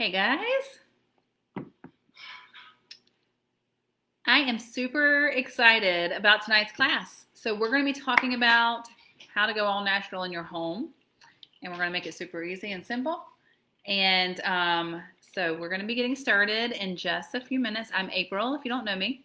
Hey guys, I am super excited about tonight's class. So we're going to be talking about how to go all natural in your home, and we're going to make it super easy and simple. And so we're going to be getting started in just a few minutes. I'm April, if you don't know me.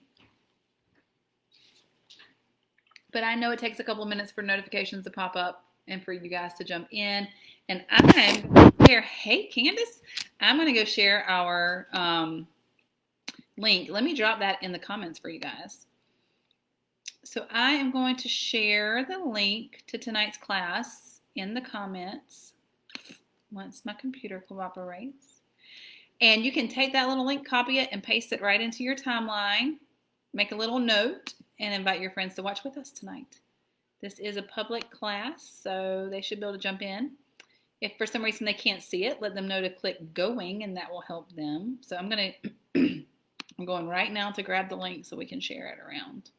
But I know it takes a couple of minutes for notifications to pop up and for you guys to jump in. And I'm going to share, hey Candace, I'm going to go share our link. Let me drop that in the comments for you guys. So I am going to share the link to tonight's class in the comments once my computer cooperates. And you can take that little link, copy it, and paste it right into your timeline. Make a little note and invite your friends to watch with us tonight. This is a public class, so they should be able to jump in. If for some reason they can't see it, let them know to click going, and that will help them. So I'm going right now to grab the link so we can share it around.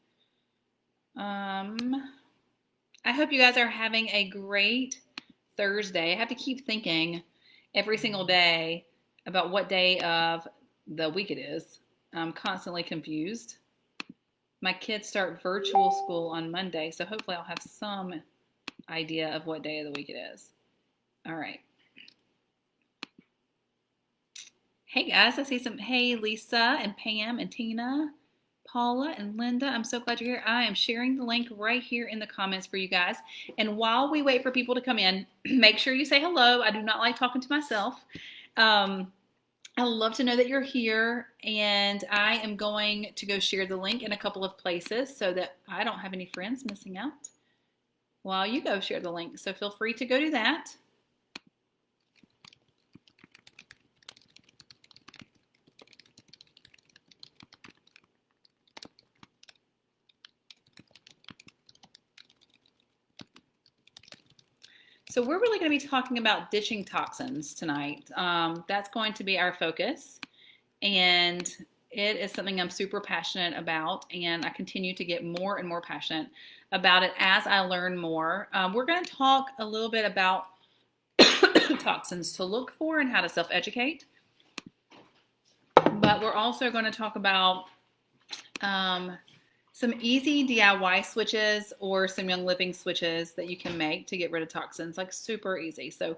I hope you guys are having a great Thursday. I have to keep thinking every single day about what day of the week it is. I'm constantly confused. My kids start virtual school on Monday, so hopefully I'll have some idea of what day of the week it is. All right. Hey guys, I see some, hey Lisa and Pam and Tina, Paula and Linda, I'm so glad you're here. I am sharing the link right here in the comments for you guys. And while we wait for people to come in, make sure you say hello. I do not like talking to myself. I love to know that you're here, and I am going to go share the link in a couple of places so that I don't have any friends missing out while you go share the link. So feel free to go do that. So we're really going to be talking about ditching toxins tonight. That's going to be our focus, and it is something I'm super passionate about, and I continue to get more and more passionate about it as I learn more. We're going to talk a little bit about toxins to look for and how to self-educate, but we're also going to talk about some easy DIY switches or some Young Living switches that you can make to get rid of toxins, like super easy. So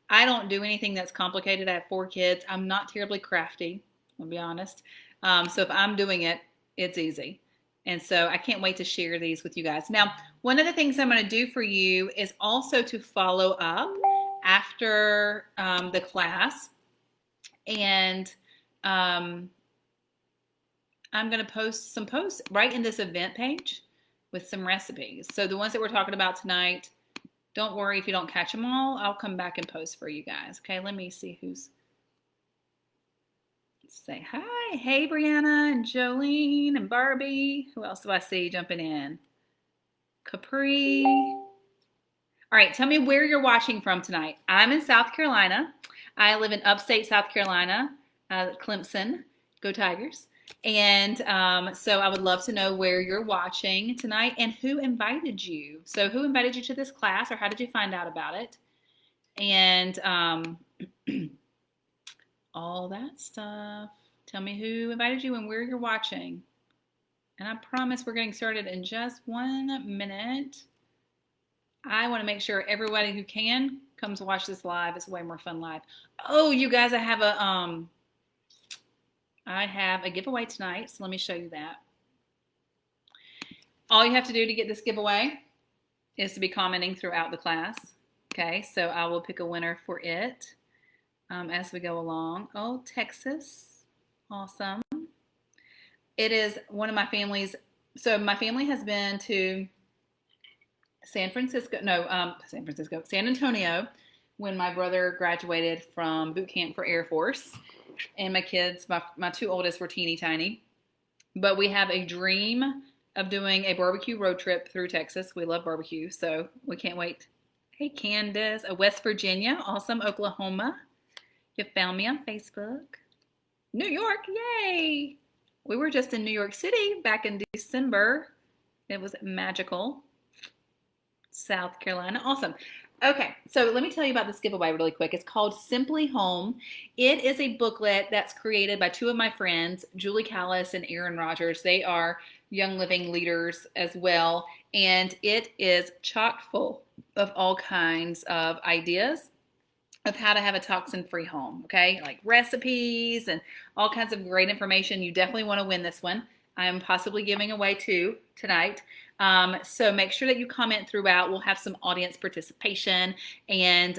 I don't do anything that's complicated. I have 4 kids. I'm not terribly crafty, I'll be honest. So if I'm doing it, it's easy. And so I can't wait to share these with you guys. Now, one of the things I'm going to do for you is also to follow up after the class. And I'm going to post some posts right in this event page with some recipes. So the ones that we're talking about tonight, don't worry if you don't catch them all. I'll come back and post for you guys. Okay, let me see who's. Let's say hi. Hey, Brianna and Jolene and Barbie. Who else do I see jumping in? Capri. All right, tell me where you're watching from tonight. I'm in South Carolina. I live in upstate South Carolina, Clemson. Go Tigers. And so I would love to know where you're watching tonight and who invited you. So who invited you to this class, or how did you find out about it? And all that stuff. Tell me who invited you and where you're watching. And I promise we're getting started in just 1 minute. I want to make sure everybody who can comes watch this live. It's way more fun live. Oh, you guys, I have a giveaway tonight, so let me show you that. All you have to do to get this giveaway is to be commenting throughout the class. Okay, so I will pick a winner for it as we go along. Oh, Texas. Awesome. It is one of my family's. So my family has been to San Antonio when my brother graduated from boot camp for Air Force. And my kids, my 2 oldest were teeny tiny. But we have a dream of doing a barbecue road trip through Texas. We love barbecue, so we can't wait. Hey, Candace, West Virginia, awesome. Oklahoma, you found me on Facebook. New York, yay! We were just in New York City back in December. It was magical. South Carolina, awesome. Okay, so let me tell you about this giveaway really quick. It's called Simply Home. It is a booklet that's created by two of my friends, Julie Callis and Erin Rogers. They are Young Living leaders as well, and it is chock full of all kinds of ideas of how to have a toxin-free home, okay? Like recipes and all kinds of great information. You definitely want to win this one. I am possibly giving away two tonight. So make sure that you comment throughout. We'll have some audience participation. And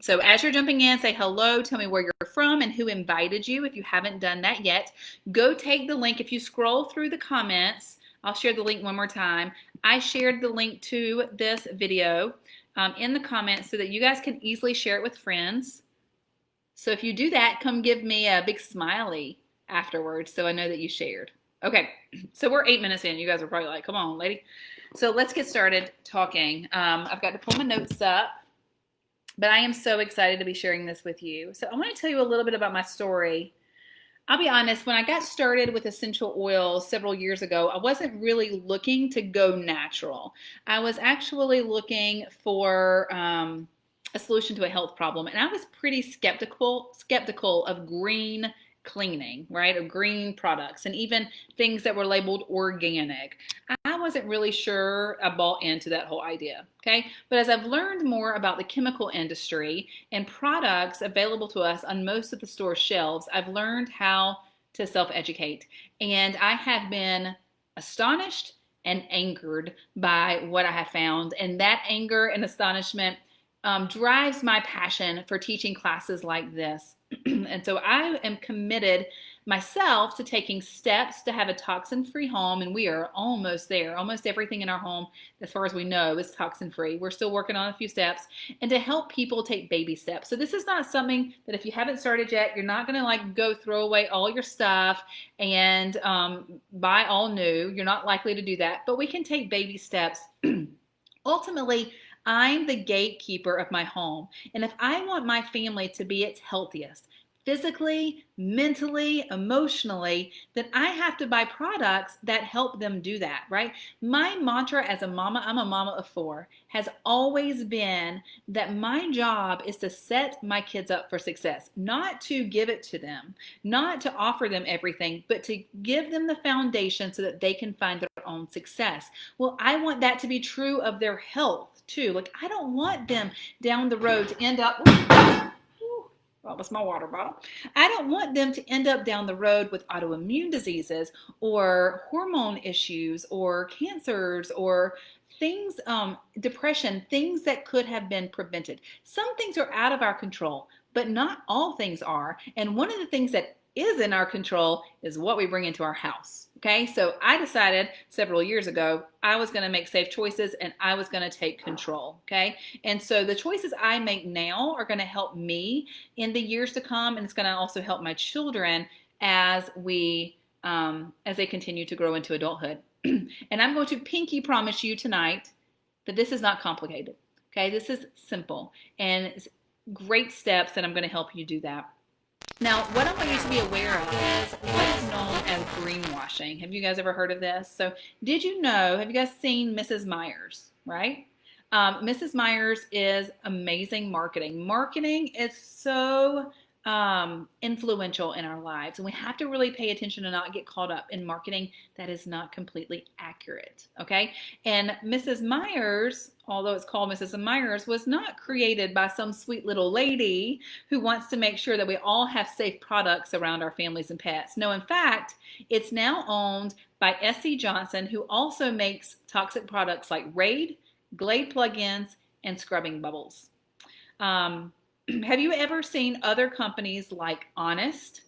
so as you're jumping in, say hello, tell me where you're from and who invited you if you haven't done that yet. Go take the link. If you scroll through the comments, I'll share the link one more time. I shared the link to this video in the comments so that you guys can easily share it with friends. So if you do that, come give me a big smiley afterwards so I know that you shared. Okay, so we're 8 minutes in. You guys are probably like, come on, lady. So let's get started talking. I've got to pull my notes up, but I am so excited to be sharing this with you. So I want to tell you a little bit about my story. I'll be honest, when I got started with essential oils several years ago, I wasn't really looking to go natural. I was actually looking for a solution to a health problem, and I was pretty skeptical of green cleaning, right, of green products, and even things that were labeled organic. I wasn't really sure I bought into that whole idea, okay? But as I've learned more about the chemical industry and products available to us on most of the store shelves, I've learned how to self-educate. And I have been astonished and angered by what I have found. And that anger and astonishment drives my passion for teaching classes like this. And so I am committed myself to taking steps to have a toxin-free home, and we are almost there. Almost everything in our home, as far as we know, is toxin-free. We're still working on a few steps, and to help people take baby steps. So this is not something that if you haven't started yet, you're not going to like go throw away all your stuff and buy all new. You're not likely to do that, but we can take baby steps. Ultimately, I'm the gatekeeper of my home. And if I want my family to be its healthiest, physically, mentally, emotionally, then I have to buy products that help them do that, right? My mantra as a mama, I'm a mama of 4, has always been that my job is to set my kids up for success, not to give it to them, not to offer them everything, but to give them the foundation so that they can find their own success. Well, I want that to be true of their health too. Like, I don't want them down the road to end up, that was my water bottle. I don't want them to end up down the road with autoimmune diseases or hormone issues or cancers or things, depression, things that could have been prevented. Some things are out of our control, but not all things are. And one of the things that is in our control is what we bring into our house. Okay, so I decided several years ago I was going to make safe choices and I was going to take control. Okay, and so the choices I make now are going to help me in the years to come, and it's going to also help my children as they continue to grow into adulthood. And I'm going to pinky promise you tonight that this is not complicated. Okay, this is simple and it's great steps, and I'm going to help you do that. Now, what I want you to be aware of is what is known as greenwashing. Have you guys ever heard of this? So did you know, have you guys seen Mrs. Meyer's, right? Mrs. Meyer's is amazing marketing. Marketing is so influential in our lives, and we have to really pay attention to not get caught up in marketing that is not completely accurate, okay? And Mrs. Meyer's, although it's called Mrs. Meyer's, was not created by some sweet little lady who wants to make sure that we all have safe products around our families and pets. No, in fact, it's now owned by S.C. Johnson, who also makes toxic products like Raid, Glade plugins, and scrubbing bubbles. Have you ever seen other companies like Honest?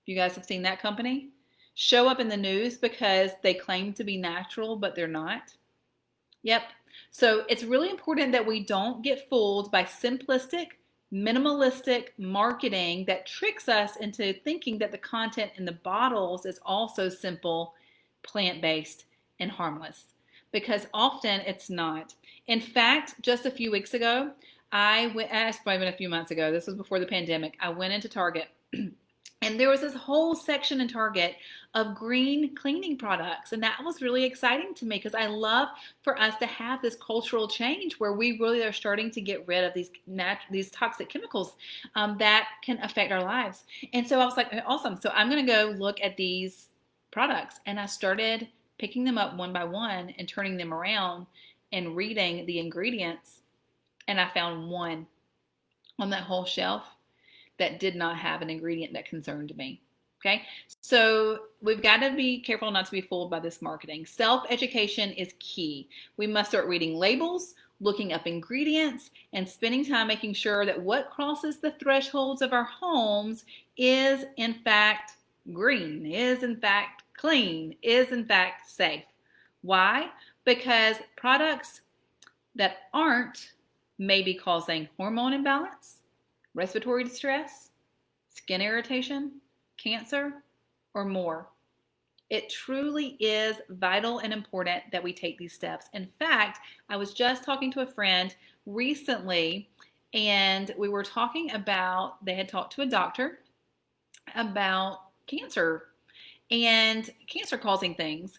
You guys have seen that company show up in the news because they claim to be natural, but they're not? Yep. So it's really important that we don't get fooled by simplistic, minimalistic marketing that tricks us into thinking that the content in the bottles is also simple, plant-based, and harmless, because often it's not. In fact, just a few weeks ago, it's probably been a few months ago, this was before the pandemic, I went into Target And there was this whole section in Target of green cleaning products. And that was really exciting to me because I love for us to have this cultural change where we really are starting to get rid of these toxic chemicals that can affect our lives. And so I was like, awesome. So I'm going to go look at these products. And I started picking them up one by one and turning them around and reading the ingredients. And I found one on that whole shelf that did not have an ingredient that concerned me. Okay, so we've got to be careful not to be fooled by this marketing. Self-education is key. We must start reading labels, looking up ingredients, and spending time making sure that what crosses the thresholds of our homes is in fact green, is in fact clean, is in fact safe. Why? Because products that aren't may be causing hormone imbalance, respiratory distress, skin irritation, cancer, or more. It truly is vital and important that we take these steps. In fact, I was just talking to a friend recently, and we were talking about, they had talked to a doctor about cancer and cancer causing things.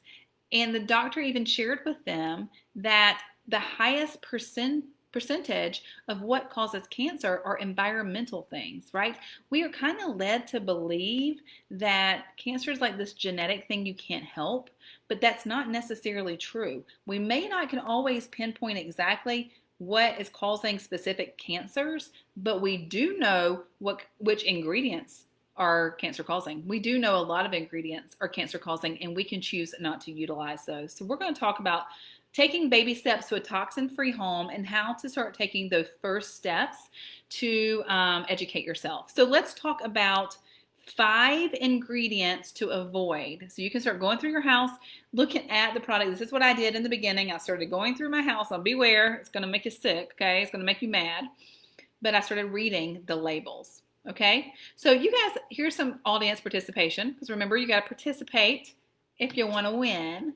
And the doctor even shared with them that the highest percentage of what causes cancer are environmental things, right? We are kind of led to believe that cancer is like this genetic thing you can't help, but that's not necessarily true. We may not can always pinpoint exactly what is causing specific cancers, but we do know which ingredients are cancer causing. We do know a lot of ingredients are cancer causing, and we can choose not to utilize those. So we're going to talk about taking baby steps to a toxin-free home and how to start taking those first steps to educate yourself. So let's talk about 5 ingredients to avoid. So you can start going through your house, looking at the product. This is what I did in the beginning. I started going through my house. Now beware, it's going to make you sick, okay? It's going to make you mad. But I started reading the labels, okay? So you guys, here's some audience participation, because remember, you got to participate if you want to win.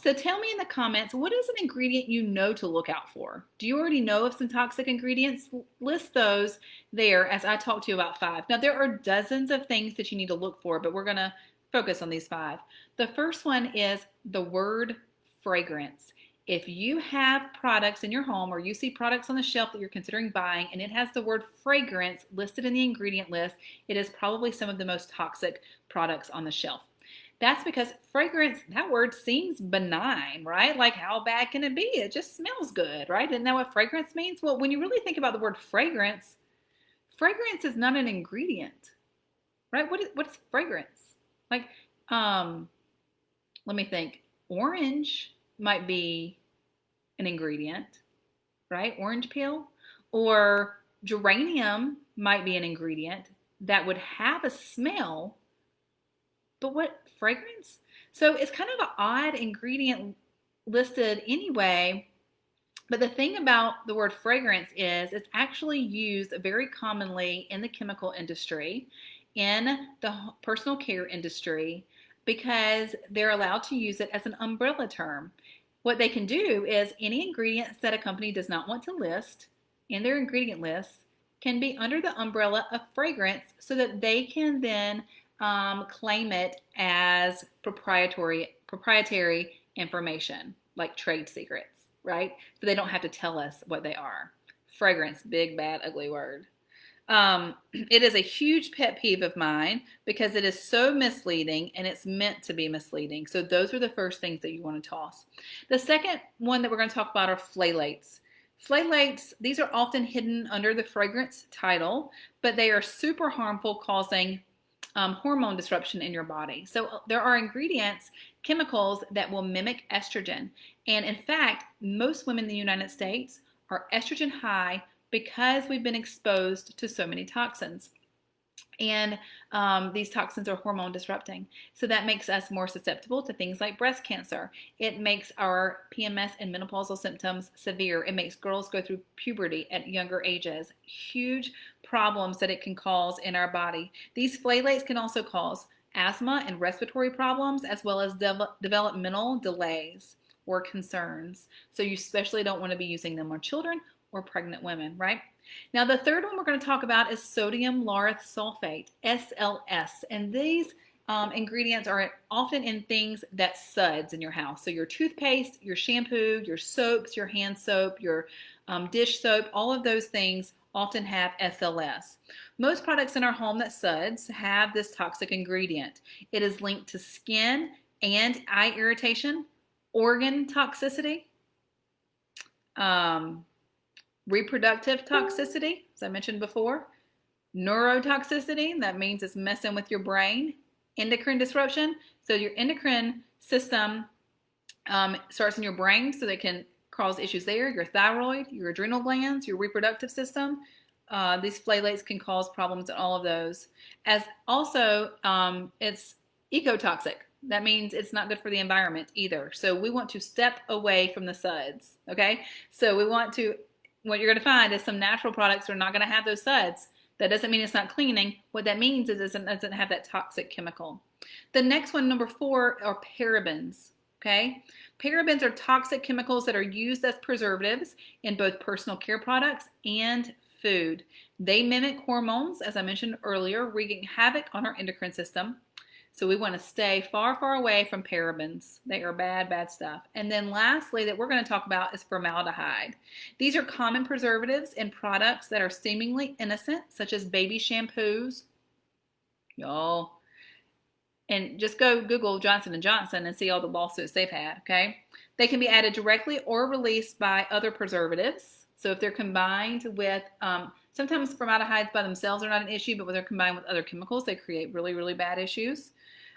So tell me in the comments, what is an ingredient you know to look out for? Do you already know of some toxic ingredients? List those there as I talk to you about 5. Now, there are dozens of things that you need to look for, but we're going to focus on these 5. The first one is the word fragrance. If you have products in your home or you see products on the shelf that you're considering buying and it has the word fragrance listed in the ingredient list, it is probably some of the most toxic products on the shelf. That's because fragrance, that word seems benign, right? Like how bad can it be? It just smells good, right? Isn't that what fragrance means? Well, when you really think about the word fragrance, fragrance is not an ingredient, right? What's fragrance? Like, let me think. Orange might be an ingredient, right? Orange peel. Or geranium might be an ingredient that would have a smell. But what fragrance? So it's kind of an odd ingredient listed anyway. But the thing about the word fragrance is it's actually used very commonly in the chemical industry, in the personal care industry, because they're allowed to use it as an umbrella term. What they can do is any ingredients that a company does not want to list in their ingredient list can be under the umbrella of fragrance so that they can then claim it as proprietary information, like trade secrets, right? So they don't have to tell us what they are. Fragrance, big, bad, ugly word. It is a huge pet peeve of mine because it is so misleading and it's meant to be misleading. So those are the first things that you want to toss. The second one that we're going to talk about are phthalates. Phthalates, these are often hidden under the fragrance title, but they are super harmful, causing hormone disruption in your body. So there are ingredients, chemicals that will mimic estrogen. And in fact, most women in the United States are estrogen high because we've been exposed to so many toxins. And these toxins are hormone disrupting. So that makes us more susceptible to things like breast cancer. It makes our PMS and menopausal symptoms severe. It makes girls go through puberty at younger ages. Huge problems that it can cause in our body. These phthalates can also cause asthma and respiratory problems, as well as developmental delays or concerns. So you especially don't want to be using them on children or pregnant women, right? Now, the third one we're going to talk about is sodium lauryl sulfate, SLS. And these ingredients are often in things that suds in your house. So your toothpaste, your shampoo, your soaps, your hand soap, your dish soap, all of those things often have SLS. Most products in our home that suds have this toxic ingredient. It is linked to skin and eye irritation, organ toxicity, reproductive toxicity, as I mentioned before, neurotoxicity, that means it's messing with your brain, endocrine disruption, so your endocrine system starts in your brain, so they can cause issues there, your thyroid, your adrenal glands, your reproductive system. These phthalates can cause problems in all of those. As also, it's ecotoxic. That means it's not good for the environment either. So we want to step away from the suds, okay? So we want to, what you're going to find is some natural products are not going to have those suds. That doesn't mean it's not cleaning. What that means is it doesn't have that toxic chemical. The next one, number 4, are parabens, okay? Parabens are toxic chemicals that are used as preservatives in both personal care products and food. They mimic hormones, as I mentioned earlier, wreaking havoc on our endocrine system. So we want to stay far, far away from parabens. They are bad, bad stuff. And then lastly that we're going to talk about is formaldehyde. These are common preservatives in products that are seemingly innocent, such as baby shampoos. Y'all. And just go Google Johnson & Johnson and see all the lawsuits they've had, okay? They can be added directly or released by other preservatives. So if they're combined with, sometimes formaldehydes by themselves are not an issue, but when they're combined with other chemicals, they create really, really bad issues.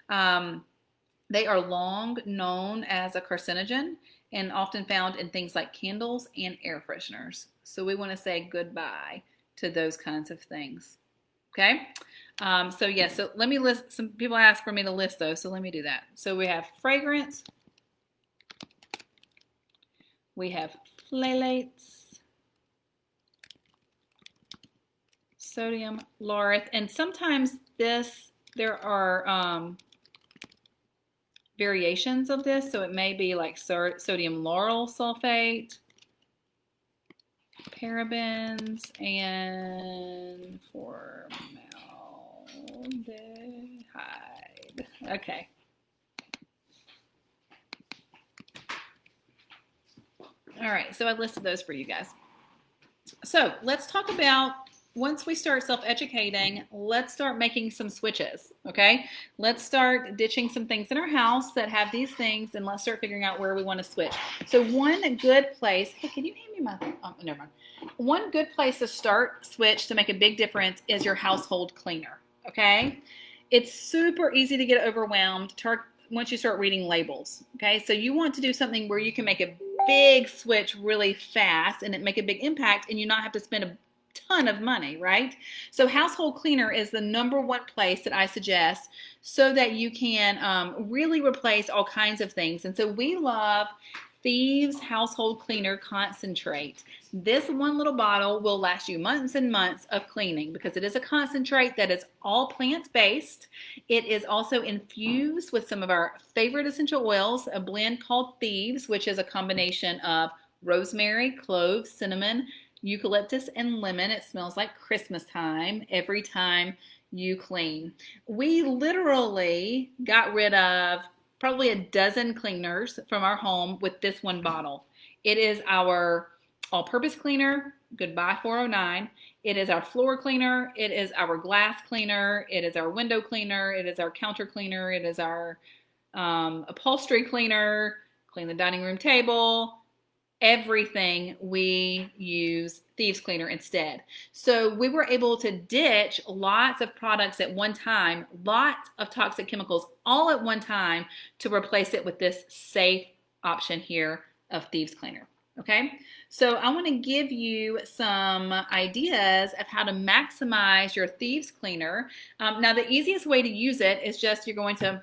They are long known as a carcinogen and often found in things like candles and air fresheners. So we want to say goodbye to those kinds of things. Okay? So let me list, some people ask for me to list those, so let me do that. So we have fragrance, we have phthalates, sodium lauryl, and sometimes there are variations of this, so it may be like sodium lauryl sulfate, parabens, and formaldehyde. Okay. All right, so I listed those for you guys. So let's talk about, once we start self-educating, let's start making some switches, okay? Let's start ditching some things in our house that have these things, and let's start figuring out where we want to switch. So one good place, hey, can you hand me my, never mind. One good place to start switch to make a big difference is your household cleaner, okay? It's super easy to get overwhelmed once you start reading labels, okay? So you want to do something where you can make a big switch really fast and it make a big impact and you not have to spend a ton of money, right? So household cleaner is the #1 place that I suggest so that you can really replace all kinds of things. And so we love Thieves Household Cleaner Concentrate. This one little bottle will last you months and months of cleaning because it is a concentrate that is all plant-based. It is also infused with some of our favorite essential oils, a blend called Thieves, which is a combination of rosemary, cloves, cinnamon, eucalyptus, and lemon. It smells like Christmas time every time you clean. We literally got rid of probably a dozen cleaners from our home with this one bottle. It is our all-purpose cleaner, goodbye 409. It is our floor cleaner. It is our glass cleaner. It is our window cleaner. It is our counter cleaner. It is our upholstery cleaner, clean the dining room table. Everything we use Thieves Cleaner instead. So we were able to ditch lots of products at one time, lots of toxic chemicals all at one time to replace it with this safe option here of Thieves Cleaner. Okay, so I want to give you some ideas of how to maximize your Thieves Cleaner. Now the easiest way to use it is just you're going to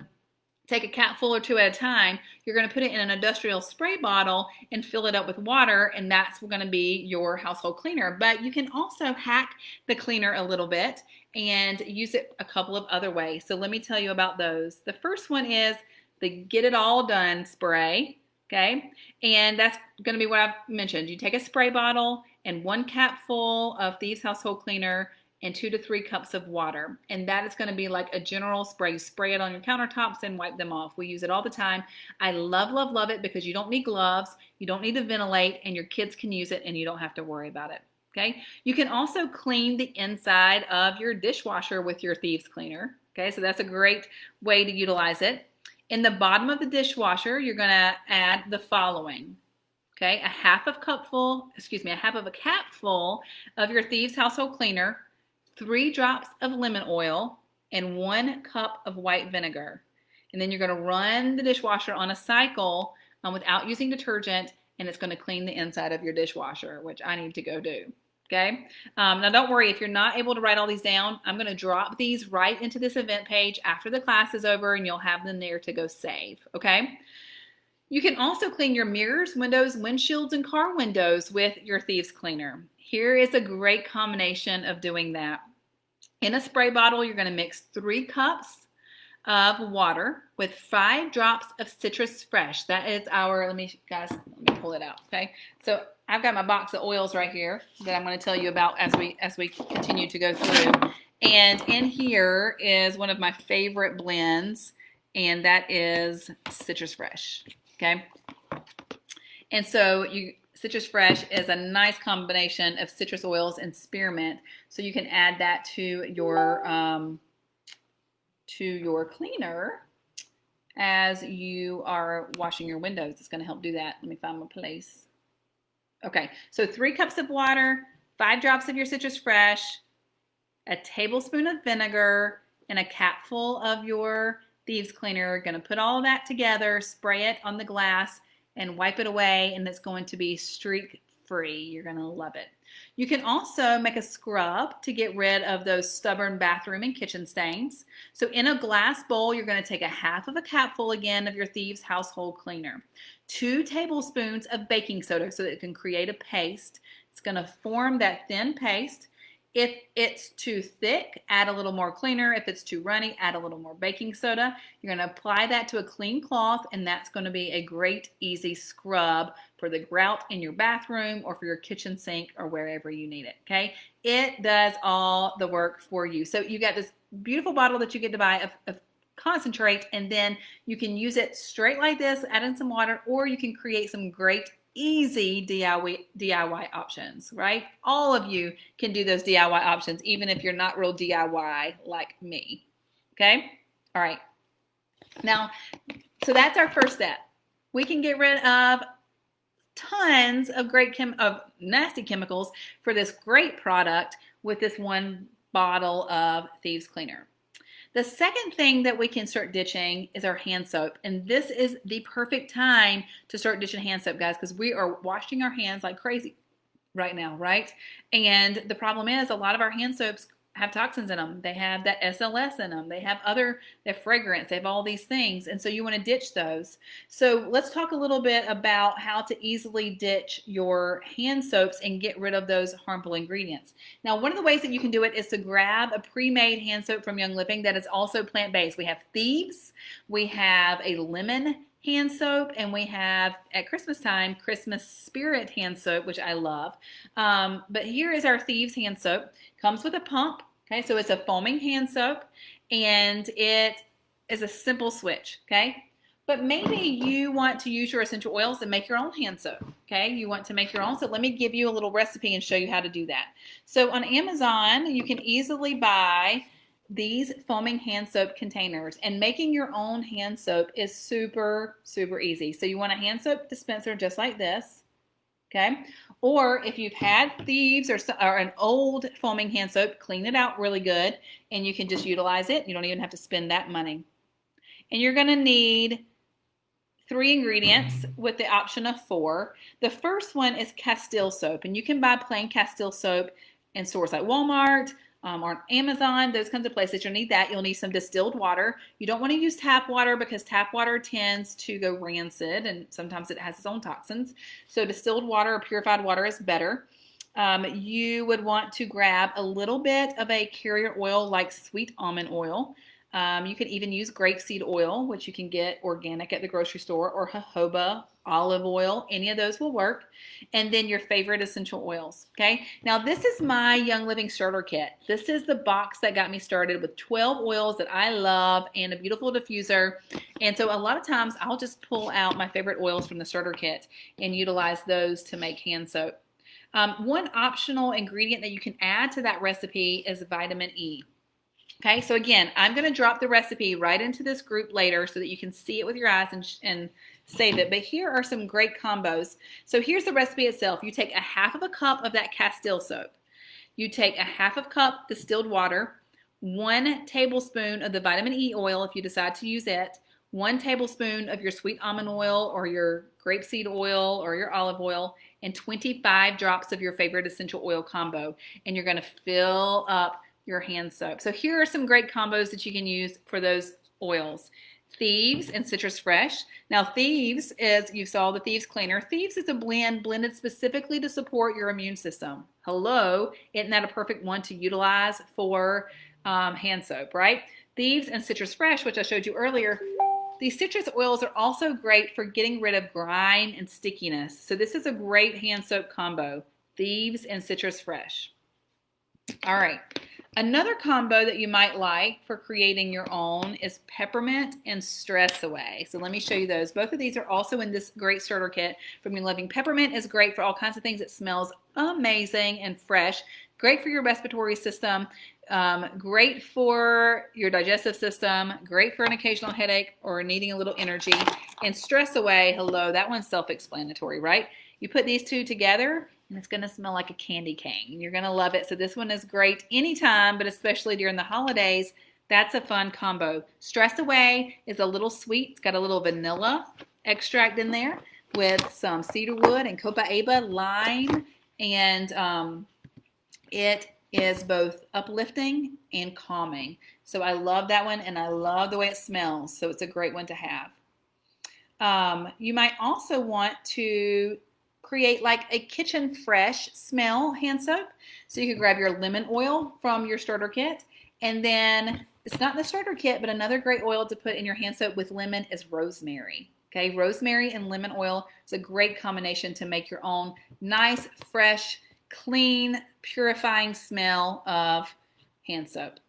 take a capful or two at a time. You're going to put it in an industrial spray bottle and fill it up with water, and that's going to be your household cleaner. But you can also hack the cleaner a little bit and use it a couple of other ways. So let me tell you about those. The first one is the Get It All Done spray. Okay, and that's going to be what I've mentioned. You take a spray bottle and 1 capful of Thieves Household Cleaner and 2 to 3 cups of water. And that is going to be like a general spray. You spray it on your countertops and wipe them off. We use it all the time. I love, love, love it because you don't need gloves, you don't need to ventilate, and your kids can use it and you don't have to worry about it. Okay. You can also clean the inside of your dishwasher with your Thieves Cleaner. Okay, so that's a great way to utilize it. In the bottom of the dishwasher, you're going to add the following. Okay, a half of a capful of your Thieves Household Cleaner, 3 drops of lemon oil, and 1 cup of white vinegar. And then you're going to run the dishwasher on a cycle without using detergent, and it's going to clean the inside of your dishwasher, which I need to go do. Okay. Now don't worry if you're not able to write all these down. I'm going to drop these right into this event page after the class is over, and you'll have them there to go save. Okay. You can also clean your mirrors, windows, windshields, and car windows with your Thieves Cleaner. Here is a great combination of doing that. In a spray bottle, you're going to mix 3 cups of water with 5 drops of Citrus Fresh. That is our, let me pull it out. Okay. So I've got my box of oils right here that I'm going to tell you about as we continue to go through. And in here is one of my favorite blends, and that is Citrus Fresh. Okay. And so Citrus Fresh is a nice combination of citrus oils and spearmint. So you can add that to your cleaner as you are washing your windows. It's going to help do that. Let me find my place. Okay, so 3 cups of water, 5 drops of your Citrus Fresh, a tablespoon of vinegar, and a capful of your Thieves Cleaner. Going to put all of that together, spray it on the glass, and wipe it away, and it's going to be streak-free. You're going to love it. You can also make a scrub to get rid of those stubborn bathroom and kitchen stains. So in a glass bowl, you're going to take a half of a capful again of your Thieves Household Cleaner, 2 tablespoons of baking soda so that it can create a paste. It's going to form that thin paste. If it's too thick, add a little more cleaner. If it's too runny, add a little more baking soda. You're going to apply that to a clean cloth, and that's going to be a great, easy scrub for the grout in your bathroom or for your kitchen sink or wherever you need it, okay? It does all the work for you. So you got this beautiful bottle that you get to buy of concentrate, and then you can use it straight like this, add in some water, or you can create some great easy DIY options, right? All of you can do those DIY options, even if you're not real DIY like me, okay? All right. Now, so that's our first step. We can get rid of tons of nasty chemicals for this great product with this 1 bottle of Thieves Cleaner. The second thing that we can start ditching is our hand soap. And this is the perfect time to start ditching hand soap, guys, because we are washing our hands like crazy right now, right? And the problem is a lot of our hand soaps have toxins in them. They have that SLS in them. They have fragrance. They have all these things. And so you want to ditch those. So let's talk a little bit about how to easily ditch your hand soaps and get rid of those harmful ingredients. Now, one of the ways that you can do it is to grab a pre-made hand soap from Young Living that is also plant-based. We have Thieves. We have a lemon hand soap, and we have, at Christmas time, Christmas Spirit hand soap, which I love. But here is our Thieves hand soap. Comes with a pump, okay? So it's a foaming hand soap, and it is a simple switch, okay? But maybe you want to use your essential oils and make your own hand soap, okay? You want to make your own, so let me give you a little recipe and show you how to do that. So on Amazon, you can easily buy these foaming hand soap containers, and making your own hand soap is super, super easy. So you want a hand soap dispenser just like this, okay? Or if you've had Thieves or an old foaming hand soap, clean it out really good, and you can just utilize it. You don't even have to spend that money. And you're going to need 3 ingredients with the option of 4. The first one is Castile soap, and you can buy plain Castile soap in stores like Walmart, or on Amazon, those kinds of places. You'll need that. You'll need some distilled water. You don't want to use tap water because tap water tends to go rancid, and sometimes it has its own toxins. So distilled water or purified water is better. You would want to grab a little bit of a carrier oil like sweet almond oil. You can even use grapeseed oil, which you can get organic at the grocery store, or jojoba olive oil, any of those will work. And then your favorite essential oils, okay? Now this is my Young Living starter kit. This is the box that got me started with 12 oils that I love and a beautiful diffuser. And so a lot of times I'll just pull out my favorite oils from the starter kit and utilize those to make hand soap. One optional ingredient that you can add to that recipe is vitamin E. Okay, so again, I'm going to drop the recipe right into this group later so that you can see it with your eyes and save it. But here are some great combos. So here's the recipe itself. You take a half of a cup of that Castile soap. You take a half of a cup distilled water, 1 tablespoon of the vitamin E oil if you decide to use it, 1 tablespoon of your sweet almond oil or your grapeseed oil or your olive oil, and 25 drops of your favorite essential oil combo. And you're going to fill up your hand soap. So here are some great combos that you can use for those oils. Thieves and Citrus Fresh. Now Thieves is, you saw the Thieves cleaner. Thieves is a blend blended specifically to support your immune system. Hello, isn't that a perfect one to utilize for hand soap, right? Thieves and Citrus Fresh, which I showed you earlier, these citrus oils are also great for getting rid of grime and stickiness. So this is a great hand soap combo, Thieves and Citrus Fresh. All right. Another combo that you might like for creating your own is peppermint and stress away. So let me show you those. Both of these are also in this great starter kit from Young Living. Peppermint is great for all kinds of things. It smells amazing and fresh. Great for your respiratory system. Great for your digestive system. Great for an occasional headache or needing a little energy. And stress away, hello, that one's self-explanatory, right? You put these two together, and it's going to smell like a candy cane. You're going to love it. So this one is great anytime, but especially during the holidays. That's a fun combo. Stress Away is a little sweet. It's got a little vanilla extract in there with some cedarwood and copaiba, lime, and it is both uplifting and calming. So I love that one, and I love the way it smells. So it's a great one to have. You might also want to create like a kitchen fresh smell hand soap. So you can grab your lemon oil from your starter kit, and then it's not in the starter kit, but another great oil to put in your hand soap with lemon is rosemary. Okay, rosemary and lemon oil is a great combination to make your own nice, fresh, clean, purifying smell of hand soap.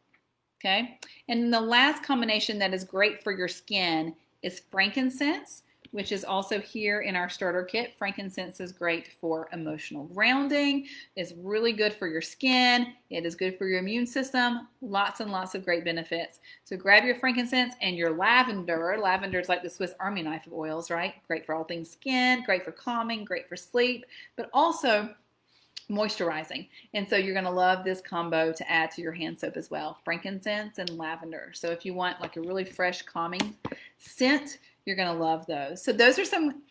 Okay, and the last combination that is great for your skin is frankincense, which is also here in our starter kit. Frankincense is great for emotional grounding. It's really good for your skin. It is good for your immune system. Lots and lots of great benefits. So grab your frankincense and your lavender. Lavender is like the Swiss Army knife of oils, right? Great for all things skin, great for calming, great for sleep, but also moisturizing. And so you're going to love this combo to add to your hand soap as well. Frankincense and lavender. So if you want like a really fresh, calming scent, you're going to love those. So those are some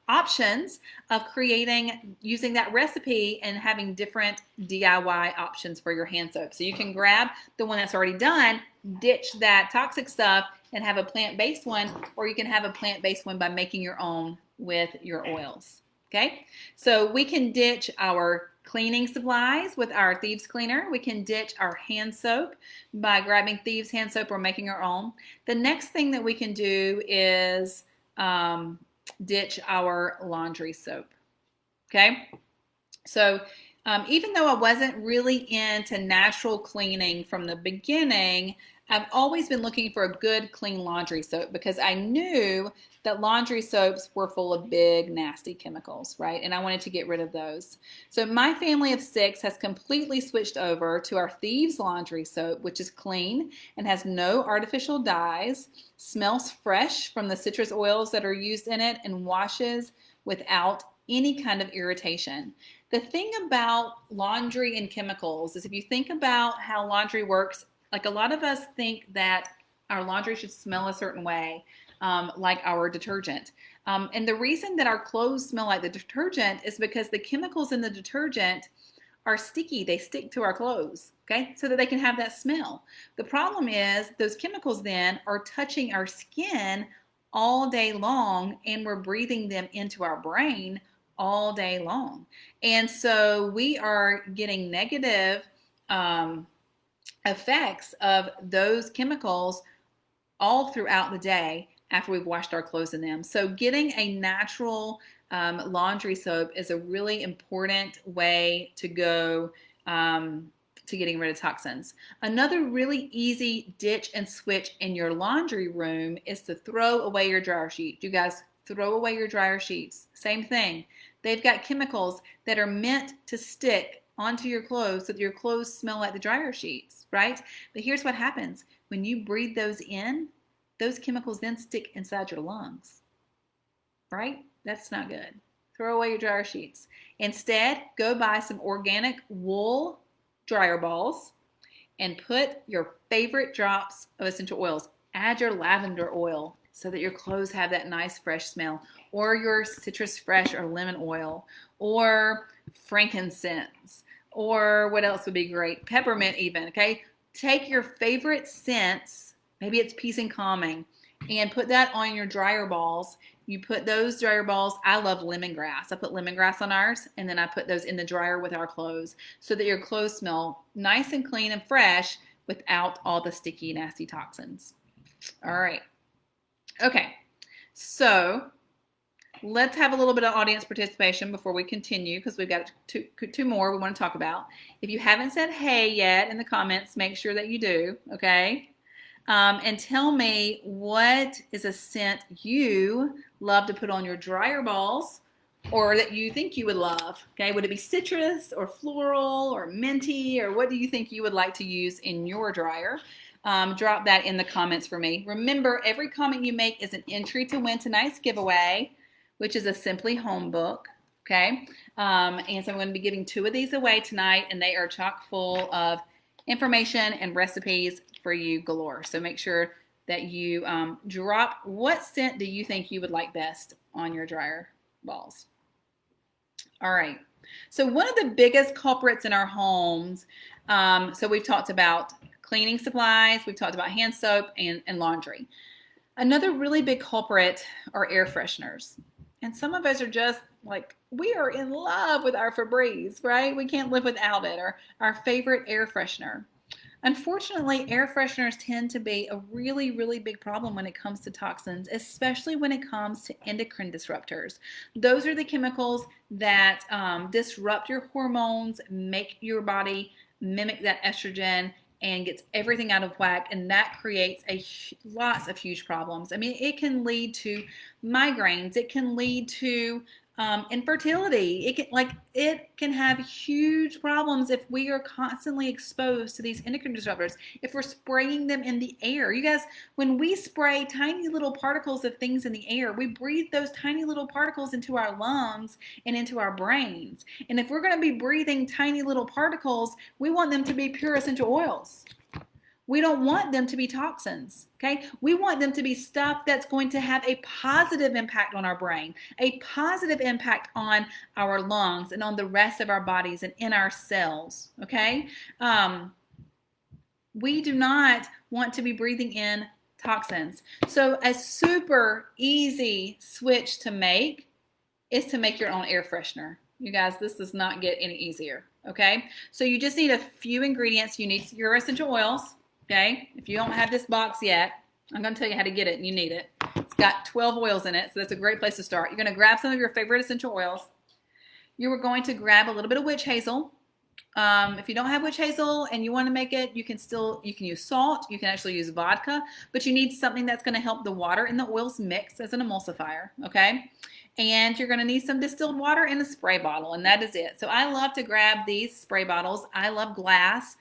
options of using that recipe and having different DIY options for your hand soap. So you can grab the one that's already done, ditch that toxic stuff, and have a plant-based one, or you can have a plant-based one by making your own with your oils. Okay, so we can ditch our cleaning supplies with our Thieves cleaner. We can ditch our hand soap by grabbing Thieves hand soap or making our own. The next thing that we can do is ditch our laundry soap. Okay, so even though I wasn't really into natural cleaning from the beginning, I've always been looking for a good clean laundry soap because I knew that laundry soaps were full of big, nasty chemicals, right? And I wanted to get rid of those. So my family of 6 has completely switched over to our Thieves laundry soap, which is clean and has no artificial dyes, smells fresh from the citrus oils that are used in it, and washes without any kind of irritation. The thing about laundry and chemicals is if you think about how laundry works, like a lot of us think that our laundry should smell a certain way, like our detergent. And the reason that our clothes smell like the detergent is because the chemicals in the detergent are sticky. They stick to our clothes, okay, so that they can have that smell. The problem is those chemicals then are touching our skin all day long, and we're breathing them into our brain all day long. And so we are getting negative effects of those chemicals all throughout the day, after we've washed our clothes in them. So getting a natural laundry soap is a really important way to go to getting rid of toxins. Another really easy ditch and switch in your laundry room is to throw away your dryer sheet. You guys, throw away your dryer sheets. Same thing. They've got chemicals that are meant to stick onto your clothes so that your clothes smell like the dryer sheets, right? But here's what happens. When you breathe those in, those chemicals then stick inside your lungs, right? That's not good. Throw away your dryer sheets. Instead, go buy some organic wool dryer balls and put your favorite drops of essential oils. Add your lavender oil so that your clothes have that nice fresh smell, or your citrus fresh or lemon oil, or frankincense, or what else would be great? Peppermint even, okay? Take your favorite scents, maybe it's peace and calming, and put that on your dryer balls. You put those dryer balls, I love lemongrass. I put lemongrass on ours, and then I put those in the dryer with our clothes so that your clothes smell nice and clean and fresh without all the sticky, nasty toxins. All right. Okay. So let's have a little bit of audience participation before we continue, because we've got two more we want to talk about. If you haven't said hey yet in the comments, make sure that you do, okay? And tell me, what is a scent you love to put on your dryer balls, or that you think you would love? Okay, would it be citrus or floral or minty, or what do you think you would like to use in your dryer? Drop that in the comments for me. Remember, every comment you make is an entry to win tonight's giveaway, which is a Simply Home book. Okay, and so I'm going to be giving 2 of these away tonight, and they are chock full of information and recipes for you galore. So make sure that you drop what scent do you think you would like best on your dryer balls. All right. So one of the biggest culprits in our homes, so we've talked about cleaning supplies, we've talked about hand soap and laundry. Another really big culprit are air fresheners. And some of us are just like, we are in love with our Febreze, right? We can't live without it, or our favorite air freshener. Unfortunately, air fresheners tend to be a really, really big problem when it comes to toxins, especially when it comes to endocrine disruptors. Those are the chemicals that disrupt your hormones, make your body mimic that estrogen, and gets everything out of whack, and that creates lots of huge problems. I mean, it can lead to migraines. It can lead to infertility. It can have huge problems if we are constantly exposed to these endocrine disruptors. If we're spraying them in the air, you guys, when we spray tiny little particles of things in the air, we breathe those tiny little particles into our lungs and into our brains. And if we're going to be breathing tiny little particles, we want them to be pure essential oils. We don't want them to be toxins, okay? We want them to be stuff that's going to have a positive impact on our brain, a positive impact on our lungs and on the rest of our bodies and in our cells, okay? We do not want to be breathing in toxins. So a super easy switch to make is to make your own air freshener. You guys, this does not get any easier, okay? So you just need a few ingredients. You need your essential oils. Okay, if you don't have this box yet, I'm going to tell you how to get it, and you need it. It's got 12 oils in it, so that's a great place to start. You're going to grab some of your favorite essential oils. You are going to grab a little bit of witch hazel. If you don't have witch hazel and you want to make it, you can use salt. You can actually use vodka, but you need something that's going to help the water and the oils mix as an emulsifier, okay? And you're going to need some distilled water in a spray bottle, and that is it. So I love to grab these spray bottles. I love glass.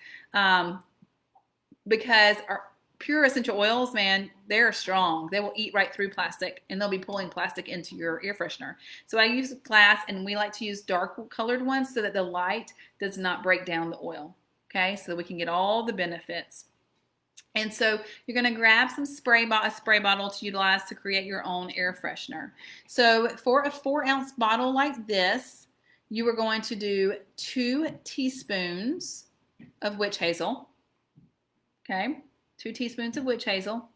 Because our pure essential oils, man, they're strong. They will eat right through plastic, and they'll be pulling plastic into your air freshener. So I use glass, and we like to use dark colored ones so that the light does not break down the oil, okay? So we can get all the benefits. And so you're going to grab some a spray bottle to utilize to create your own air freshener. So for a 4-ounce bottle like this, you are going to do 2 teaspoons of witch hazel. Okay, 2 teaspoons of witch hazel.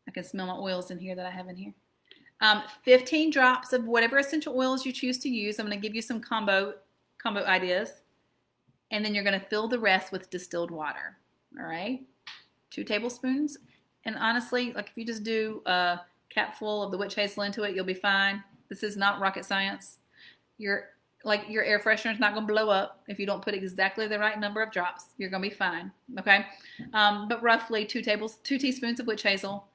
I can smell my oils in here that I have in here. 15 drops of whatever essential oils you choose to use. I'm going to give you some combo ideas. And then you're going to fill the rest with distilled water. All right, 2 tablespoons. And honestly, like if you just do cap full of the witch hazel into it, you'll be fine. This is not rocket science. Your air freshener is not going to blow up if you don't put exactly the right number of drops. You're going to be fine, okay? But roughly 2 teaspoons of witch hazel,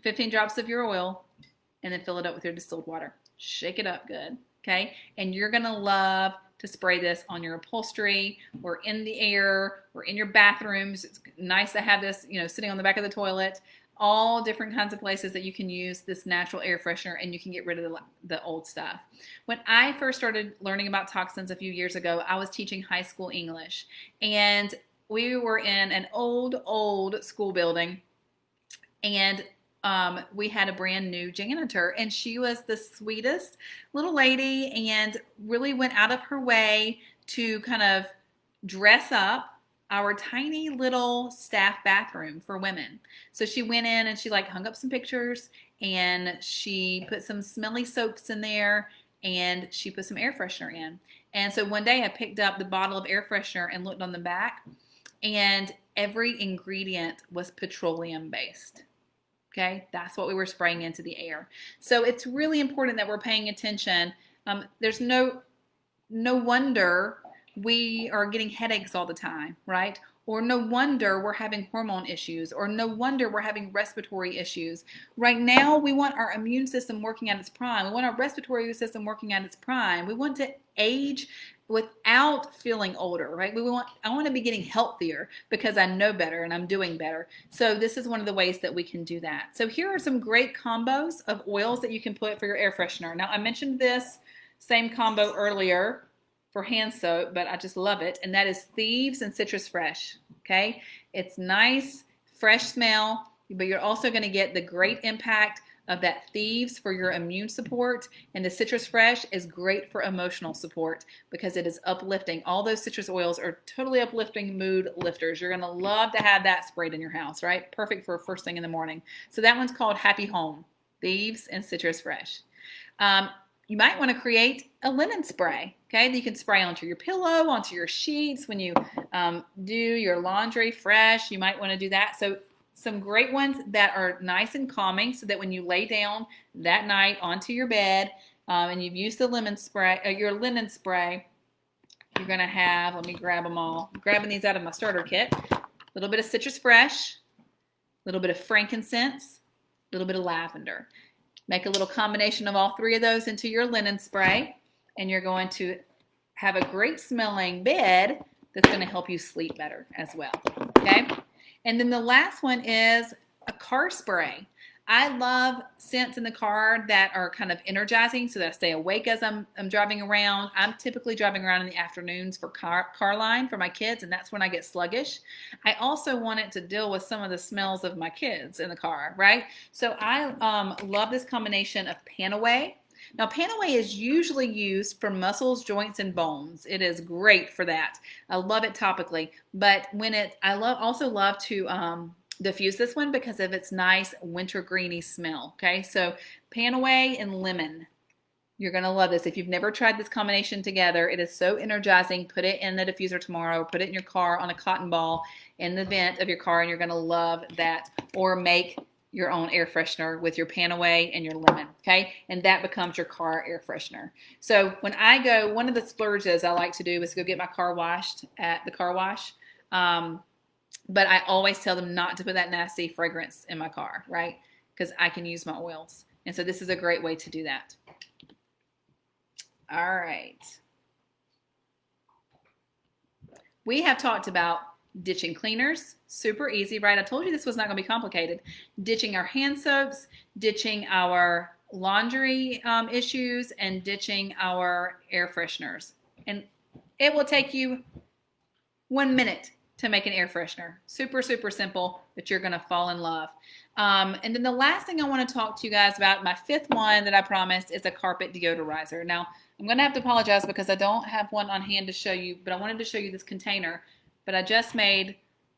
15 drops of your oil, and then fill it up with your distilled water. Shake it up good, okay? And you're going to love to spray this on your upholstery or in the air or in your bathrooms. It's nice to have this, sitting on the back of the toilet. All different kinds of places that you can use this natural air freshener, and you can get rid of the old stuff. When I first started learning about toxins a few years ago, I was teaching high school English, and we were in an old school building, and we had a brand new janitor, and she was the sweetest little lady and really went out of her way to kind of dress up our tiny little staff bathroom for women. So she went in and she hung up some pictures, and she put some smelly soaps in there, and she put some air freshener in. And so one day I picked up the bottle of air freshener and looked on the back, and every ingredient was petroleum based. Okay, that's what we were spraying into the air. So it's really important that we're paying attention. There's no wonder we are getting headaches all the time, right? Or no wonder we're having hormone issues, or no wonder we're having respiratory issues. Right now, we want our immune system working at its prime. We want our respiratory system working at its prime. We want to age without feeling older, right? I want to be getting healthier because I know better and I'm doing better. So this is one of the ways that we can do that. So here are some great combos of oils that you can put for your air freshener. Now, I mentioned this same combo earlier for hand soap, but I just love it, and that is Thieves and Citrus Fresh, okay? It's nice, fresh smell, but you're also going to get the great impact of that Thieves for your immune support, and the Citrus Fresh is great for emotional support because it is uplifting. All those citrus oils are totally uplifting mood lifters. You're going to love to have that sprayed in your house, right? Perfect for first thing in the morning. So that one's called Happy Home, Thieves and Citrus Fresh. You might want to create a linen spray, okay? That you can spray onto your pillow, onto your sheets when you do your laundry fresh. You might want to do that. So some great ones that are nice and calming so that when you lay down that night onto your bed and you've used the lemon spray, your linen spray, you're going to have, let me grab them all. I'm grabbing these out of my starter kit. A little bit of Citrus Fresh, a little bit of frankincense, a little bit of lavender. Make a little combination of all 3 of those into your linen spray, and you're going to have a great smelling bed that's going to help you sleep better as well, okay? And then the last one is a car spray. I love scents in the car that are kind of energizing so that I stay awake as I'm driving around. I'm typically driving around in the afternoons for car line for my kids, and that's when I get sluggish. I also want it to deal with some of the smells of my kids in the car, right? So I love this combination of Panaway. Now, Panaway is usually used for muscles, joints, and bones. It is great for that. I love it topically, but I also love to diffuse this one because of its nice wintergreeny smell. Okay, so Panaway and lemon. You're going to love this. If you've never tried this combination together, it is so energizing. Put it in the diffuser tomorrow. Put it in your car on a cotton ball in the vent of your car, and you're going to love that. Or make your own air freshener with your Panaway and your lemon, okay? And that becomes your car air freshener. So when I go, one of the splurges I like to do is go get my car washed at the car wash. But I always tell them not to put that nasty fragrance in my car, right? Because I can use my oils. And so this is a great way to do that. All right. We have talked about ditching cleaners, super easy, right? I told you this was not going to be complicated. Ditching our hand soaps, ditching our laundry issues, and ditching our air fresheners. And it will take you 1 minute to make an air freshener. Super, super simple, but you're going to fall in love. And then the last thing I want to talk to you guys about, my 5th one that I promised, is a carpet deodorizer. Now, I'm going to have to apologize because I don't have one on hand to show you, but I wanted to show you this container. But I just made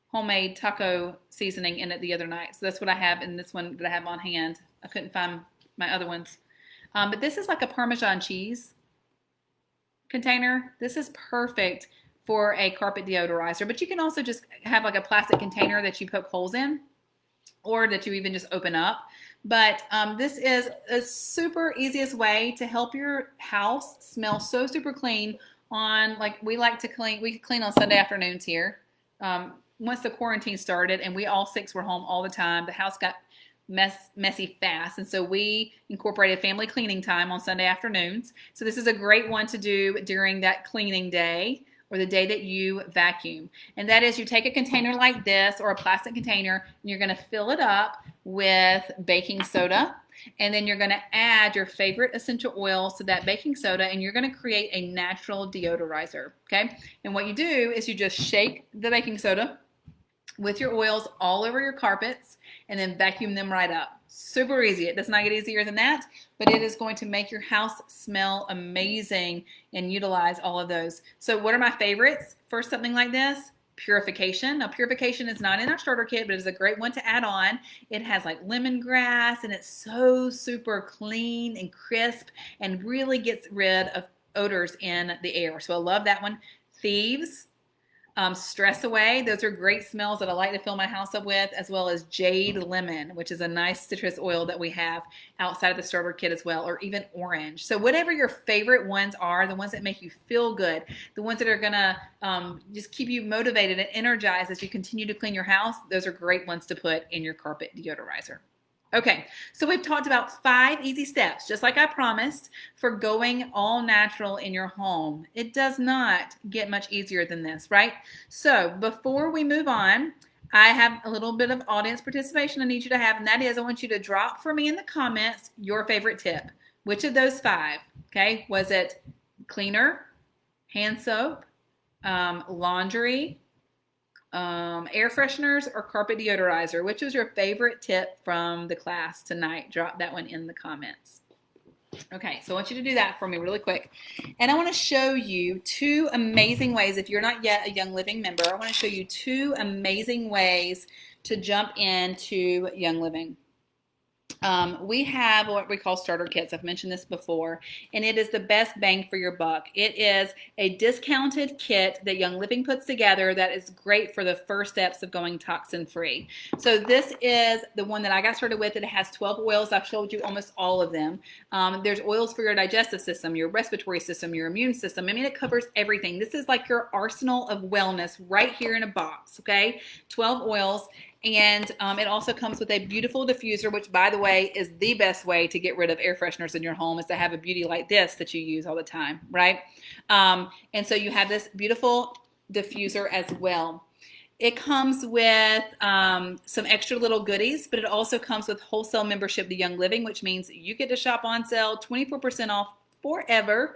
homemade taco seasoning in it the other night. So that's what I have in this one that I have on hand. I couldn't find my other ones. But this is like a Parmesan cheese container. This is perfect for a carpet deodorizer. But you can also just have like a plastic container that you poke holes in. or that you even just open up. But this is a super easiest way to help your house smell so super clean on, like, we like to clean, we clean on Sunday afternoons here. Once the quarantine started and we all 6 were home all the time, the house got messy fast, and so we incorporated family cleaning time on Sunday afternoons. So this is a great one to do during that cleaning day or the day that you vacuum. And that is, you take a container like this or a plastic container and you're going to fill it up with baking soda, and then you're going to add your favorite essential oils to that baking soda, and you're going to create a natural deodorizer. Okay, and what you do is you just shake the baking soda with your oils all over your carpets and then vacuum them right up. Super easy. It does not get easier than that, but it is going to make your house smell amazing and utilize all of those. So what are my favorites for something like this? Purification. Now, purification is not in our starter kit, but it's a great one to add on. It has like lemongrass, and it's so super clean and crisp and really gets rid of odors in the air. So I love that one. Thieves. Stress Away. Those are great smells that I like to fill my house up with, as well as Jade Lemon, which is a nice citrus oil that we have outside of the starter kit as well, or even orange. So whatever your favorite ones are, the ones that make you feel good, the ones that are going to just keep you motivated and energized as you continue to clean your house, those are great ones to put in your carpet deodorizer. Okay, so we've talked about 5 easy steps, just like I promised, for going all natural in your home. It does not get much easier than this, right? So before we move on, I have a little bit of audience participation I need you to have, and that is, I want you to drop for me in the comments your favorite tip. Which of those 5, okay? Was it cleaner, hand soap, laundry, air fresheners, or carpet deodorizer? Which was your favorite tip from the class tonight? Drop that one in the comments. Okay, so I want you to do that for me really quick. And I want to show you 2 amazing ways. If you're not yet a Young Living member, I want to show you 2 amazing ways to jump into Young Living. We have what we call starter kits. I've mentioned this before, and it is the best bang for your buck. It is a discounted kit that Young Living puts together that is great for the first steps of going toxin-free. So this is the one that I got started with. It has 12 oils. I've showed you almost all of them. There's oils for your digestive system, your respiratory system, your immune system. I mean, it covers everything. This is like your arsenal of wellness right here in a box, okay? 12 oils. And it also comes with a beautiful diffuser, which, by the way, is the best way to get rid of air fresheners in your home, is to have a beauty like this that you use all the time, right? And so you have this beautiful diffuser as well. It comes with some extra little goodies, but it also comes with wholesale membership to Young Living, which means you get to shop on sale 24% off forever.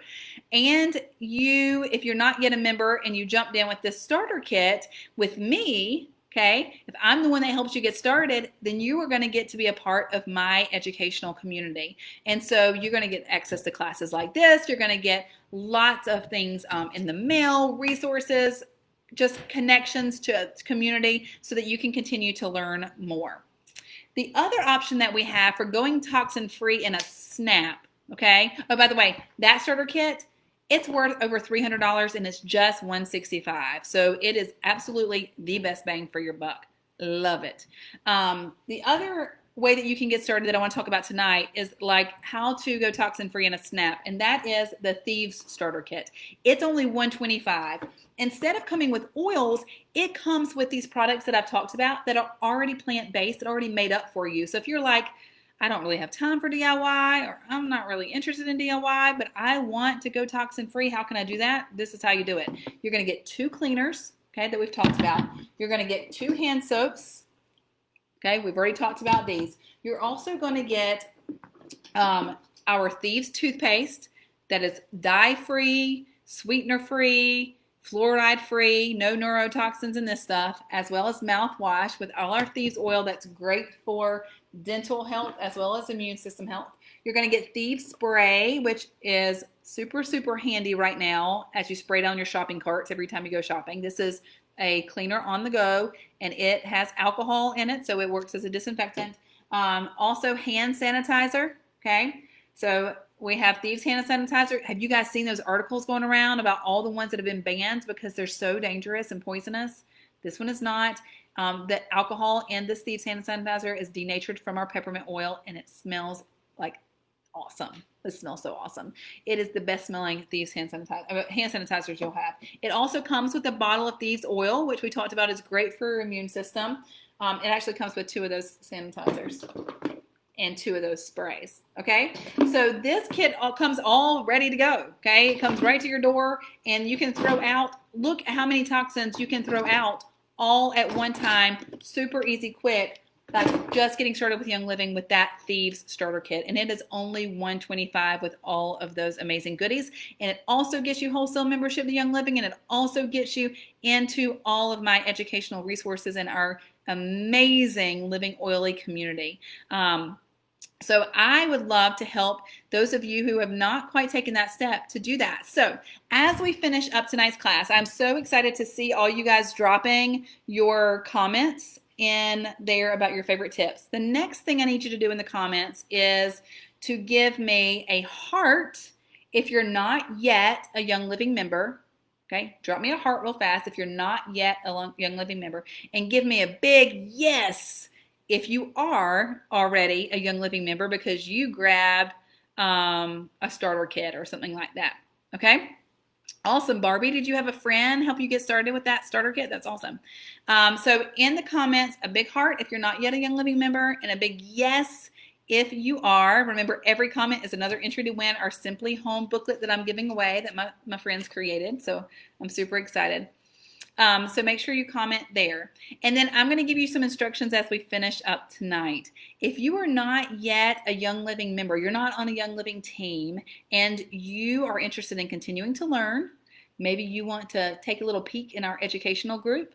And you, if you're not yet a member and you jumped in with this starter kit with me, okay, if I'm the one that helps you get started, then you are going to get to be a part of my educational community. And so you're going to get access to classes like this. You're going to get lots of things in the mail, resources, just connections to community so that you can continue to learn more. The other option that we have for going toxin-free in a snap, okay? Oh, by the way, that starter kit, it's worth over $300 and it's just $165. So it is absolutely the best bang for your buck. Love it. The other way that you can get started that I want to talk about tonight is like how to go toxin-free in a snap, and that is the Thieves Starter Kit. It's only $125. Instead of coming with oils, it comes with these products that I've talked about that are already plant-based, that are already made up for you. So if you're like, I don't really have time for DIY, or I'm not really interested in DIY, but I want to go toxin-free, how can I do that? This is how you do it. You're going to get 2 cleaners, okay, that we've talked about. You're going to get 2 hand soaps. Okay, we've already talked about these. You're also going to get our Thieves toothpaste that is dye-free, sweetener-free, fluoride-free, no neurotoxins in this stuff, as well as mouthwash with all our Thieves oil that's great for dental health as well as immune system health. You're going to get Thieves spray, which is super, super handy right now as you spray down your shopping carts every time you go shopping. This is a cleaner on the go, and it has alcohol in it, so it works as a disinfectant. Also hand sanitizer, okay? So we have Thieves hand sanitizer. Have you guys seen those articles going around about all the ones that have been banned because they're so dangerous and poisonous? This one is not. The alcohol in this Thieves hand sanitizer is denatured from our peppermint oil, and it smells like awesome. It smells so awesome. It is the best smelling Thieves hand sanitizers you'll have. It also comes with a bottle of Thieves oil, which we talked about is great for your immune system. It actually comes with 2 of those sanitizers and 2 of those sprays. Okay, so this kit comes all ready to go. Okay, it comes right to your door, and you can throw out, look at how many toxins you can throw out all at one time. Super easy, quick. Like just getting started with Young Living with that Thieves starter kit, and it is only $125 with all of those amazing goodies. And it also gets you wholesale membership to Young Living, and it also gets you into all of my educational resources in our amazing Living Oily community. So I would love to help those of you who have not quite taken that step to do that. So as we finish up tonight's class, I'm so excited to see all you guys dropping your comments in there about your favorite tips. The next thing I need you to do in the comments is to give me a heart if you're not yet a Young Living member. Okay, drop me a heart real fast if you're not yet a Young Living member, and give me a big yes if you are already a Young Living member because you grabbed a starter kit or something like that. Okay? Awesome, Barbie. Did you have a friend help you get started with that starter kit? That's awesome. So in the comments, a big heart if you're not yet a Young Living member, and a big yes if you are. Remember, every comment is another entry to win our Simply Home booklet that I'm giving away that my friends created. So I'm super excited. So make sure you comment there. And then I'm going to give you some instructions as we finish up tonight. If you are not yet a Young Living member, you're not on a Young Living team, and you are interested in continuing to learn, maybe you want to take a little peek in our educational group,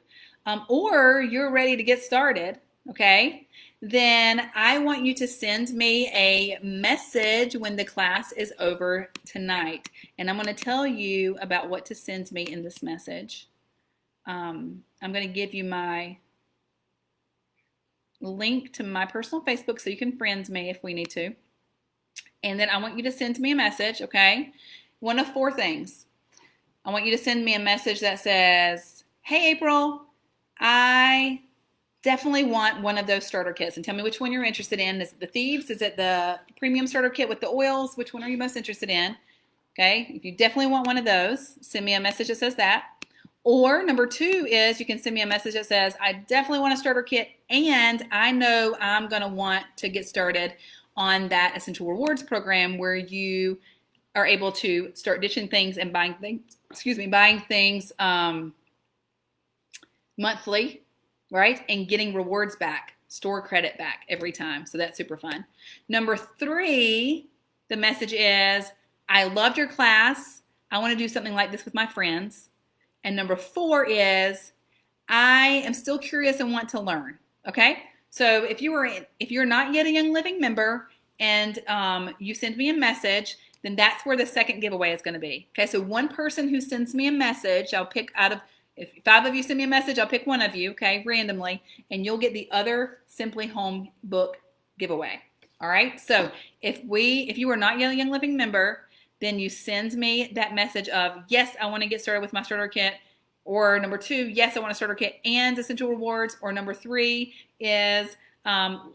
or you're ready to get started, okay? Then I want you to send me a message when the class is over tonight. And I'm going to tell you about what to send me in this message. I'm going to give you my link to my personal Facebook so you can friend me if we need to. And then I want you to send me a message, okay? One of 4 things. I want you to send me a message that says, hey, April, I definitely want one of those starter kits. And tell me which one you're interested in. Is it the Thieves? Is it the premium starter kit with the oils? Which one are you most interested in? Okay, if you definitely want one of those, send me a message that says that. Or number 2 is you can send me a message that says, I definitely want a starter kit, and I know I'm going to want to get started on that Essential Rewards program where you are able to start ditching things and buying things monthly, right? And getting rewards back, store credit back every time. So that's super fun. Number 3, the message is, I loved your class. I want to do something like this with my friends. And number 4 is, I am still curious and want to learn. Okay? So if you're not yet a Young Living member and you send me a message, then that's where the second giveaway is going to be. Okay? So one person who sends me a message, I'll pick out of, if 5 of you send me a message, I'll pick one of you, okay, randomly, and you'll get the other Simply Home book giveaway. All right? So if you are not yet a Young Living member, then you send me that message of, yes, I want to get started with my starter kit. Or number 2, yes, I want a starter kit and Essential Rewards. Or number 3 is,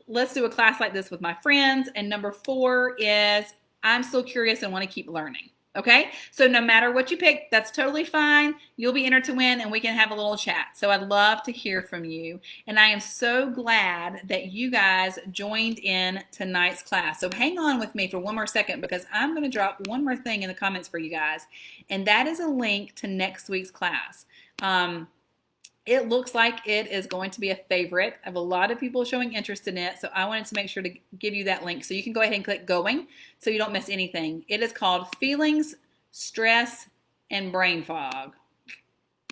let's do a class like this with my friends. And number 4 is, I'm still curious and want to keep learning. Okay? So no matter what you pick, that's totally fine. You'll be entered to win, and we can have a little chat. So I'd love to hear from you. And I am so glad that you guys joined in tonight's class. So hang on with me for one more second, because I'm going to drop one more thing in the comments for you guys. And that is a link to next week's class. It looks like it is going to be a favorite. I have a lot of people showing interest in it, so I wanted to make sure to give you that link. So you can go ahead and click going so you don't miss anything. It is called Feelings, Stress, and Brain Fog.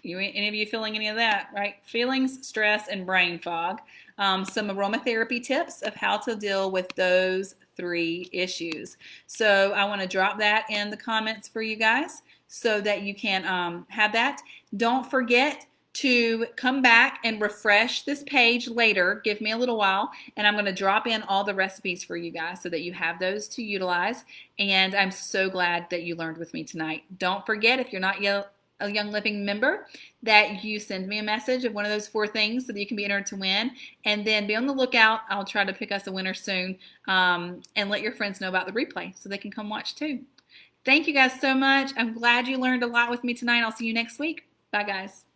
Any of you feeling any of that, right? Feelings, stress, and brain fog. Some aromatherapy tips of how to deal with those 3 issues. So I want to drop that in the comments for you guys so that you can have that. Don't forget to come back and refresh this page later. Give me a little while, and I'm going to drop in all the recipes for you guys so that you have those to utilize. And I'm so glad that you learned with me tonight. Don't forget, if you're not yet a Young Living member, that you send me a message of one of those 4 things so that you can be entered to win. And then be on the lookout. I'll try to pick us a winner soon, and let your friends know about the replay so they can come watch too. Thank you guys so much. I'm glad you learned a lot with me tonight. I'll see you next week. Bye, guys.